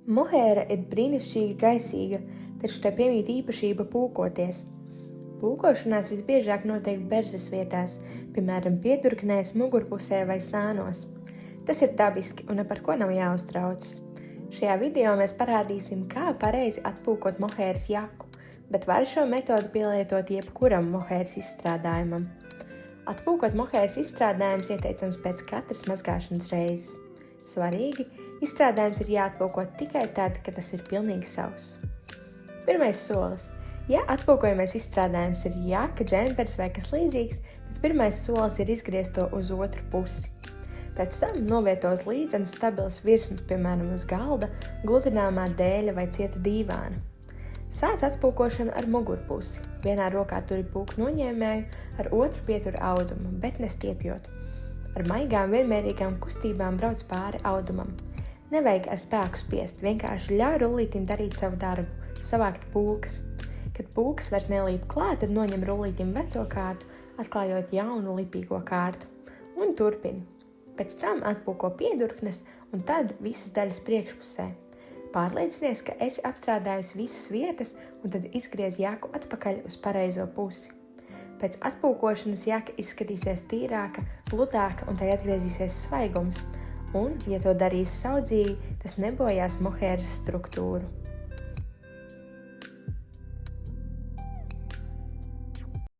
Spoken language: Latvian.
Mohēra ir brīnišķīgi gaisīga, taču tai piemīt īpašība pūkoties. Pūkošanās visbiežāk notiek berzes vietās, piemēram, piedurknēs, mugurpusē vai sānos. Tas ir dabiski un par ko nav jāuztraucas. Šajā video mēs parādīsim, kā pareizi atpūkot mohēras jaku, bet var šo metodu pielietot jebkuram mohēras izstrādājumam. Atpūkot mohēras izstrādājums ieteicams pēc katras mazgāšanas reizes. Svarīgi, izstrādājums ir jāatpūko tikai tad, kad tas ir pilnīgi sauss. Pirmais solis. Ja atpūkojamais izstrādājums ir jaka, džempers vai kas līdzīgs, tad pirmais solis ir izgriezt to uz otru pusi. Pēc tam novieto uz līdzenas stabils virsmas, piemēram, uz galda, gludināmā dēļa vai cieta dīvāna. Sāc atpūkošanu ar mugurpusi. Vienā rokā turi pūku noņēmēju, ar otru pieturi audumu, bet nestiepjot. Ar maigām, vienmērīgām kustībām brauc pāri audumam. Nevajag ar spēku spiest, vienkārši ļauj rullītim darīt savu darbu, savākt pūkas. Kad pūkas vairs nelīp klāt, tad noņem rullītim veco kārtu, atklājot jaunu lipīgo kārtu. Un turpini. Pēc tam atpūko piedurknes un tad visas daļas priekšpusē. Pārliecinies, ka esi apstrādājusi visas vietas un tad izgriez jaku atpakaļ uz pareizo pusi. Pēc atpūkošanas jaka izskatīsies tīrāka, gludāka un tai atgriezīsies svaigums. Un, ja to darīs saudzīgi, tas nebojās mohēras struktūru.